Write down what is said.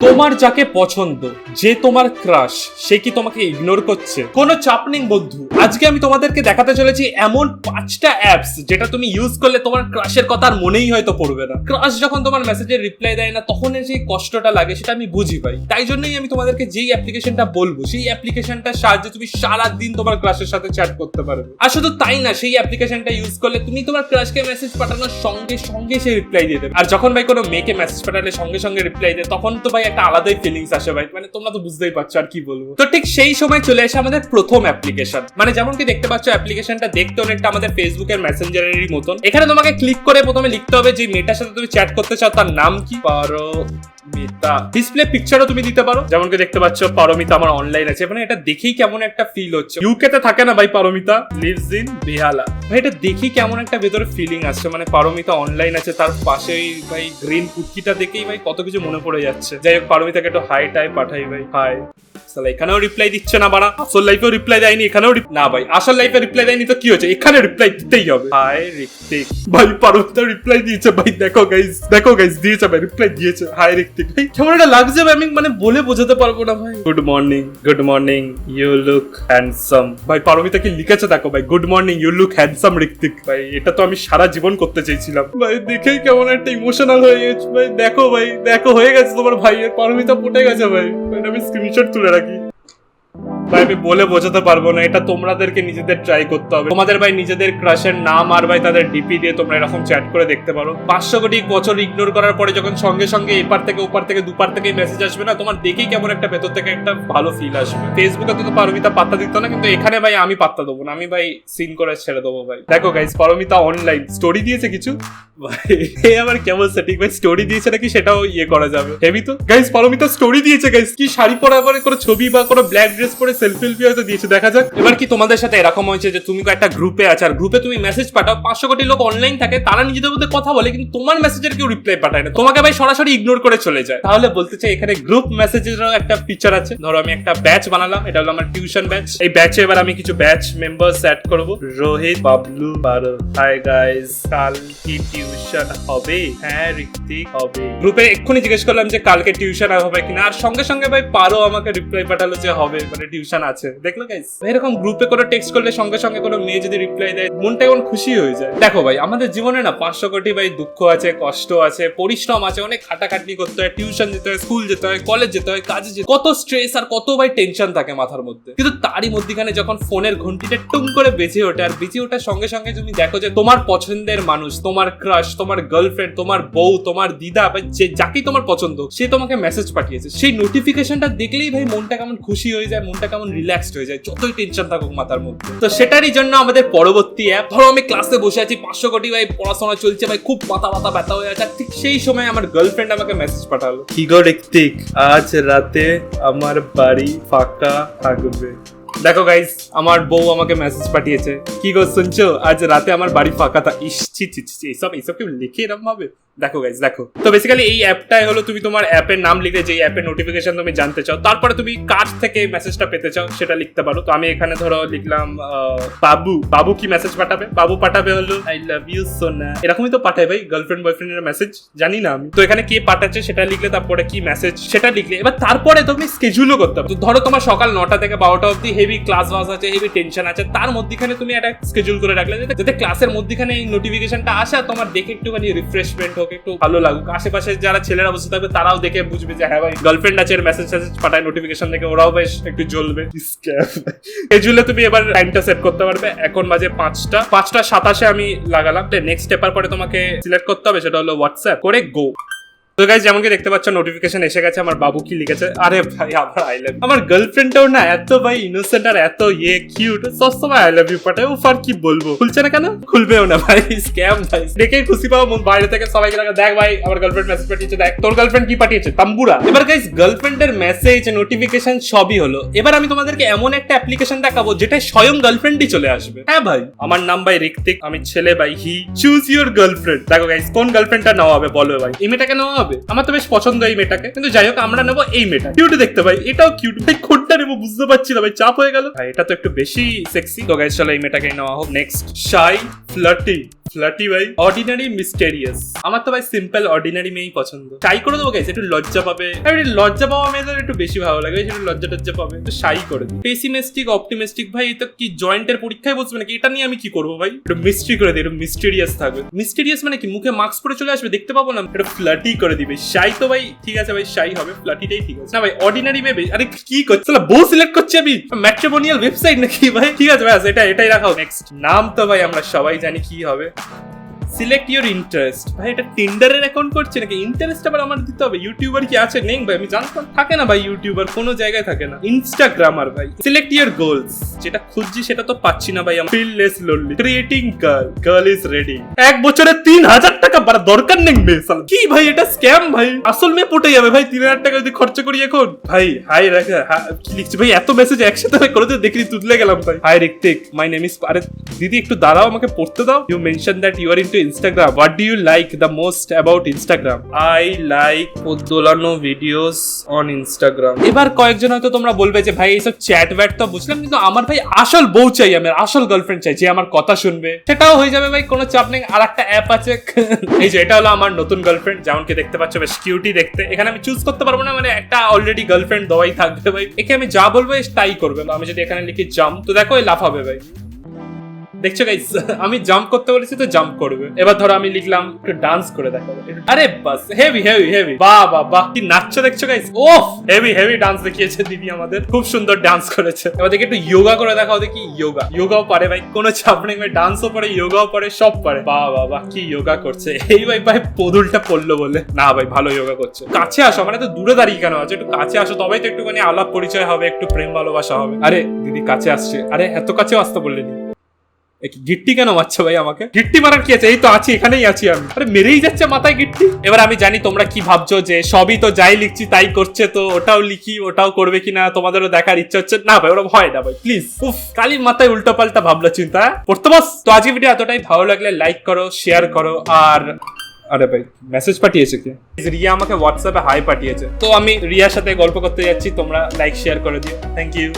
তোমার যাকে পছন্দ, যে তোমার ক্রাশ, সে কি তোমাকে ইগনোর করছে? কোনো চাপ নেই বন্ধু, আজকে আমি তোমাদেরকে দেখাতে চলেছি এমন 5টা অ্যাপস যেটা তুমি ইউজ করলে তোমার ক্রাশের কথা আর মনেই হয়তো পড়বে না। ক্রাশ যখন তোমার মেসেজের রিপ্লাই দেয় না, তখন যে কষ্টটা লাগে সেটা আমি বুঝি পাই। তাই জন্যই আমি তোমাদেরকে যেই অ্যাপ্লিকেশনটা বলবো, সেই অ্যাপ্লিকেশনটার সাহায্যে তুমি সারাদিন তোমার ক্রাশের সাথে চ্যাট করতে পারবে। আর শুধু তাই না, সেই অ্যাপ্লিকেশনটা ইউজ করলে তুমি তোমার ক্রাশকে মেসেজ পাঠানোর সঙ্গে সঙ্গে সে রিপ্লাই দিয়ে দেবে। আর যখন ভাই কোনো মেয়েকে মেসেজ পাঠালে সঙ্গে সঙ্গে রিপ্লাই দেয়, তখন তো ভাই একটা আলাদাই ফিলিংস আসে ভাই, মানে তোমরা তো বুঝতেই পারছো আর কি বলবো। তো ঠিক সেই সময় চলে আসে আমাদের প্রথম অ্যাপ্লিকেশন, মানে যেমন কি দেখতে পাচ্ছ অ্যাপ্লিকেশনটা দেখতে অনেকটা আমাদের ফেসবুকের মেসেঞ্জারেরই মতন। এখানে তোমাকে ক্লিক করে প্রথমে লিখতে হবে যে মেয়েটার সাথে তুমি চ্যাট করতে চাও তার নাম কি। পারমিতা, ডিসপ্লে পিকচারও তুমি দিতে পারো, যেমন কি দেখতে পাচ্ছ পারমিতা আমার অনলাইন আছে। মানে এটা দেখেই কেমন একটা ফিল হচ্ছে, ইউকে তে থাকে না ভাই পারমিতা, লিভস ইন বেহালা। ভাই এটা দেখি কেমন একটা ভেতরে ফিলিং আসছে, মানে পারমিতা অনলাইন আছে, তার পাশেই ভাই গ্রিন কুটকিটা দেখেই ভাই কত কিছু মনে পড়ে যাচ্ছে। যাই হোক পারমিতাকে একটু হাই টাই পাঠাই ভাই, হাই। এখানেও রিপ্লাই দিচ্ছে না বাড়া, আসল লাইফেও রিপ্লাই দেয়নি, এখানেও না ভাই আসল লাইফে রিপ্লাই দেয়নি তো কি হচ্ছে, এখানে রিপ্লাই দিতেই হবে। হাই ঋত্বিক, ভাই পারমিতা রিপ্লাই দিয়েছে ভাই, দেখো গাইস দিয়েছে ভাই, রিপ্লাই দিয়েছে। হাই ঋত্বিক, ভাই কেমন একটা লাগছে ভাই, আমি মানে বলে বোঝাতে পারবো না ভাই। Good morning you look handsome. ভাই পারমিতা কি লিখেছে দেখো ভাই, good morning you look handsome Ritwik. ভাই এটা তো আমি সারা জীবন করতে চাইছিলাম ভাই, দেখেই কেমন একটা ইমোশনাল হয়ে গেছে ভাই। দেখো হয়ে গেছে তোমার ভাইয়ের, পারমিতা পটে গেছে ভাই। আমি স্ক্রিনশট তুলে রাখি ভাই, আমি বলে বোঝাতে পারবো না, এটা তোমাদেরকে নিজেদের ট্রাই করতে হবে। তোমাদের ভাই নিজেদের ক্রাশের নাম আর ভাই তাদের ডিপি দিয়ে তোমরা এরকম চ্যাট করে দেখতে পারো। 500 কোটি বছর ইগনোর করার পরে যখন সঙ্গে সঙ্গে এপার থেকে ওপার থেকে দুপার থেকে মেসেজ আসবে না, তোমার দেখেই কেমন একটা ভেতর থেকে একটা ভালো ফিল আসবে। ফেসবুকে তো পারমিতা পাত্তা দিত না, কিন্তু এখানে ভাই আমি পাত্তা দেবো না, আমি ভাই সিন করে ছেড়ে দেবো ভাই। দেখো গাইস পারমিতা অনলাইন, স্টোরি দিয়েছে কিছু ভাই, এ আমার কেমন সেটিং ভাই, স্টোরি দিয়েছে নাকি সেটাও ইয়ে করা যাবে, হেভি তো। গাইস পারমিতা স্টোরি দিয়েছে গাইস, কি শাড়ি পরা পরে কোনো ছবি বা কোনো ব্ল্যাক ড্রেস পরে সেলফি হয়তো দিয়েছে, দেখা যাক। এবার কি তোমাদের সাথে এরকম হয়েছে যে তুমি একটা গ্রুপে আছো, আর গ্রুপে তুমি মেসেজ পাঠাও, 500 কোটি লোক অনলাইন থাকে, তারা নিজেদের মধ্যে কথা বলে কিন্তু তোমার মেসেজের কেউ রিপ্লাই পাঠায় না, তোমাকে ভাই সরাসরি ইগনোর করে চলে যায়। তাহলে বলতে চাই এখানে গ্রুপ মেসেজেরও একটা ফিচার আছে। ধরো আমি একটা ব্যাচ বানালাম, এটা হলো আমার টিউশন ব্যাচ। এই ব্যাচে এবার আমি কিছু ব্যাচ মেম্বার্স অ্যাড করব, রোহিত, বাবলু, পারো। হাই গাইস, কাল কি টিউশন হবে? হ্যাঁ ঋত্বিক হবে। গ্রুপে এক্ষুনি জিজ্ঞেস করলাম যে কালকে টিউশন হবে কিনা, আর সঙ্গে সঙ্গে ভাই পারো আমাকে রিপ্লাই পাঠালো যে হবে, মানে টিউশন আছে। দেখলো গাইস, এরকম গ্রুপে কোনো টেক্সট করলে সঙ্গে সঙ্গে কোনো মেয়ে যদি রিপ্লাই দেয়, মনটা কেমন খুশি হয়ে যায়। দেখো ভাই আমাদের জীবনে না 500 কোটি ভাই দুঃখ আছে, কষ্ট আছে, পরিশ্রম আছে, অনেক খাটাখাটনি করতে হয়, টিউশন যেতে হয়, স্কুল যেতে হয়, কলেজ যেতে হয়, কাজে যেতে হয়, কত স্ট্রেস আর কত ভাই টেনশন থাকে মাথার মধ্যে। কিন্তু তারই মধ্যখানে যখন ফোনের ঘন্টিটা টুম করে বেজে ওঠে, আর বেজে ওঠার সঙ্গে সঙ্গে তুমি দেখো যে তোমার পছন্দের মানুষ, তোমার ক্রাশ, তোমার গার্লফ্রেন্ড, তোমার বউ, তোমার দিদা বা যে যাকেই তোমার পছন্দ, সে তোমাকে মেসেজ পাঠিয়েছে, সেই নোটিফিকেশনটা দেখলেই ভাই মনটা কেমন খুশি হয়ে যায়, মনটা কেমন রিল্যাক্সড হয়ে যায়, যতই টেনশন থাকুক মাথার মধ্যে। তো সেটারই জন্য আমাদের পরবর্তী অ্যাপ, ধরো আমি ক্লাসে বসে আছি, 500 কোটি ভাই পড়াশোনা চলছে ভাই, খুব মাথা ব্যথা হয়ে আছে, ঠিক সেই সময় আমার গার্লফ্রেন্ড আমাকে মেসেজ পাঠালো, কি গো ঋত্বিক, আজ রাতে আমার বাড়ি ফাঁকা থাকবে। দেখো গাইস আমার বউ আমাকে মেসেজ পাঠিয়েছে, কি গো শুনছো, আজ রাতে আমার বাড়ি ফাঁকা থাক। এইসব কি লিখে এরকম ভাবে? দেখো গাইস দেখো। তো বেসিক্যালি এই অ্যাপটাই হলো, তুমি তোমার অ্যাপের নাম লিখে যে অ্যাপের নোটিফিকেশন তুমি জানতে চাও, তারপরে তুমি কার থেকে মেসেজটা পেতে চাও সেটা লিখতে পারো। তো আমি এখানে ধরো লিখলাম বাবু কি মেসেজ পাঠাবে, বাবু পাঠাবে হলো আই লাভ ইউ সোনা, এরকমই তো পাঠায় ভাই গার্লফ্রেন্ড বয়ফ্রেন্ডের মেসেজ, জানি না আমি। তো এখানে কে পাঠাচ্ছে সেটা লিখলে, তারপরে কি মেসেজ সেটা লিখলে, এবার তারপরে তুমি স্কেডিউলও করতে পারো। তো ধরো তোমার সকাল 9টা থেকে 12টা অবধি হেভি ক্লাস আছে, হেভি টেনশন আছে, তার মধ্যখানে তুমি একটা স্কেডিউল করে রাখলে যাতে ক্লাসের মধ্যখানে এই নোটিফিকেশনটা আসে, তোমার দেখে একটুখানি রিফ্রেশমেন্ট হোক, একটু ভালো লাগুক। আশেপাশে যারা ছেলেরা বসে থাকবে তারাও দেখে বুঝবে যে হ্যাঁ ভাই গার্লফ্রেন্ড আছে, মেসেজ পাঠায় নোটিফিকেশন দেখে, ওরাও বেশ একটু জ্বলবে। স্কেডিউলে তুমি এবার টাইমটা সেট করতে পারবে। এখন বাজে 5:27 আমি লাগালাম। নেক্সট স্টেপের পরে তোমাকে সিলেক্ট করতে হবে, সেটা হলো হোয়াটসঅ্যাপ করে গো। তো গাইস যেমন কি দেখতে পাচ্ছ নোটিফিকেশন এসে গেছে, আমার বাবু কি লিখেছে, আরে ভাই আমার আই লাভ, আমার গার্লফ্রেন্ডটাও না এত ভাই ইনোসেন্ট আর এত কিউট, সবসময় আই লাভ ইউ পাঠায়। ও আর কি বলবো, খুলছে না কেন, খুলবেও না ভাই, স্ক্যাম ভাই। দেখেই খুশি পাবো, বাইরে থেকে সবাইকে দেখা, দেখ ভাই আমার গার্লফ্রেন্ড মেসেজ পাঠিয়েছে, দেখ তোর গার্লফ্রেন্ড কি পাঠিয়েছে, তাম্বুরা। এবার গাইস গার্লফ্রেন্ডের মেসেজ নোটিফিকেশন সবই হলো, এবার আমি তোমাদেরকে এমন একটা অ্যাপ্লিকেশন দেখাবো যেটা স্বয়ং গার্লফ্রেন্ডই চলে আসবে। হ্যাঁ ভাই, আমার নাম ভাই ঋত্বিক, আমি ছেলে ভাই, হি চুজ ইউর গার্লফ্রেন্ড। দেখো গাইস কোন গার্লফ্রেন্ডটা নেওয়া হবে বলো ভাই, এই মেয়েটাকে নেওয়া হবে, আমার তো বেশ পছন্দ এই মেয়েটাকে, কিন্তু যাই হোক আমরা নেবো এই মেয়েটা, কিউট দেখতে ভাই, এটাও কিউট ভাই, কোনটা নেবো বুঝতে পারছি না ভাই, চাপ হয়ে গেল ভাই, এটা তো একটু বেশি সেক্সি। তো গাইস চলো এই মেয়েটাকে নেওয়া হোক। নেক্সট শাই ফ্লার্টি। ফ্লার্টি ভাই, অর্ডিনারি মিস্টেরিয়াস। আমার তো ভাই সিম্পল অর্ডিনারি মেয়েই পছন্দ। শাই করে দেবো গাইস, একটু লজ্জা পাবে, একটু লজ্জা পাওয়া মেয়েদের একটু বেশি ভালো লাগে, একটু লজ্জা টজ্জা পাবে, একটু শাই করে দিই। পেসিমিস্টিক অপটিমিস্টিক ভাই, এটা কি জয়েন্টের পরীক্ষায় বসবে নাকি? এটা নিয়ে আমি কি করবো ভাই? একটু মিস্ট্রি করে দিই, একটু মিস্টেরিয়াস থাকবে। মিস্টেরিয়াস মানে কি, মুখে মাস্ক পরে চলে আসবে, দেখতে পাবো না? একটু ফ্লার্টি করে দিবে। শাই তো ভাই ঠিক আছে ভাই, শাই হবে, ফ্লার্টিটাই ঠিক আছে না ভাই। অর্ডিনারি মেয়ে, আরে কি করছে বউ সিলেক্ট করছি আমি, ম্যাট্রিমোনিয়াল ওয়েবসাইট নাকি ভাই? ঠিক আছে ভাই, এটাই রাখাও। নেক্সট নাম তো ভাই আমরা সবাই জানি কি হবে। Select your interest. ভাই এটা টিন্ডারের অ্যাকাউন্ট করছে নাকি? ইন্টারেস্ট আবার আমার দিতে হবে? ইউটিউবার কি আছে? নেই ভাই, আমি জানতাম। থাকে না ভাই, ইউটিউবার কোনো জায়গায় থাকে না। ইনস্টাগ্রামার ভাই। Select your goals. যেটা খুঁজছি সেটা তো পাচ্ছি না ভাই। আমি feel less lonely. Creating girl is ready. 1 বছরে 3000 টাকা বাড়া দরকার নেই মেয়ে। কি ভাই এটা স্ক্যাম ভাই, আসল মেয়ে পটে যাবে ভাই 3000 টাকা যদি খরচা করি এখন। ভাই হাই রাখা কি লিখছি ভাই, এত মেসেজ একসাথে ভাই করে দেখিনি, তুদলে গেলাম ভাই। Hi Ritwik, my name is. আরে দিদি একটু দাঁড়াও, আমাকে পড়তে দাও। You mention that you are into Instagram. What do you like the most about Instagram? I like দোলানো ভিডিওস অন Instagram. এবার কয়েকজন হয়তো তোমরা বলবে যে ভাই এইসব চ্যাট ব্যাট তো বুঝলাম, কিন্তু আমার ভাই আসল বউ চাই, আমার আসল গার্লফ্রেন্ড চাই যে আমার কথা শুনবে। সেটাও হয়ে যাবে ভাই, কোনো চাপ নেই। আর একটা অ্যাপ আছে, এই যে এটা হলো আমার নতুন গার্লফ্রেন্ড, যেমনকে দেখতে পাচ্ছ বেশ কিউটি দেখতে। এখানে আমি চুজ করতে পারবো না, মানে একটা অলরেডি গার্লফ্রেন্ড দেওয়াই থাকবে ভাই। একে আমি যা বলবো তাই করবে। আমি যদি এখানে লিখি জাম্প, তো দেখো লাফ হবে ভাই। দেখছো গাইস, আমি জাম্প করতে বলেছি তো জাম্প করবে। এবার ধরো আমি লিখলাম একটু ডান্স করে দেখাবো। আরে বাস, হেভি হেভি হেভি, বাহ বাহ বাহ, কি নাচছো দেখছো গাইস। ওহ হেভি হেভি ডান্স দেখিয়েছে দিদি আমাদের, খুব সুন্দর ডান্স করেছে। এবার দেখি একটু যোগা করে দেখাও দেখি। যোগাও পারে ভাই, কোনো চাপ নেই ভাই। ডান্সও পারে, যোগাও পারে, সব পারে। বাহ বাহ বাহ, কি যোগা করছে এই ভাই। ভাই পদুলটা পড়লো বলে না ভাই, ভালো যোগা করছে। কাছে আসো, মানে তো দূরে দাঁড়িয়ে কেন আছো? একটু কাছে আসো, তবেই তো একটুখানি আলাপ পরিচয় হবে, একটু প্রেম ভালোবাসা হবে। আরে দিদি কাছে আসছে। আরে এত কাছেও আসতে বললেনি। গিট্টি কেন মারছো ভাই আমাকে? গিট্টি মারার কি আছে? এই তো আছি, এখানেই আছি আমি। আরে মেরেই যাচ্ছে মাথায় গিট্টি। এবার আমি জানি তোমরা কি ভাবছো, যে সবই তো যাই লিখছি তাই করছে, তো ওটাও লিখি, ওটাও করবে কিনা তোমাদেরও দেখার ইচ্ছা হচ্ছে। না ভাই ওরা হয় না ভাই, প্লিজ। উফ, কালির মাথায় উল্টো পাল্টা ভাবলা চিন্তা পড়তে বস। তো আজকে ভিডিও এতটাই, ভালো লাগলে লাইক করো, শেয়ার করো। আর আরে ভাই মেসেজ পাঠিয়েছে কি? রিয়া আমাকে হোয়াটসঅ্যাপে হাই পাঠিয়েছে, তো আমি রিয়ার সাথে গল্প করতে যাচ্ছি, তোমরা লাইক শেয়ার করে দিও। Thank you.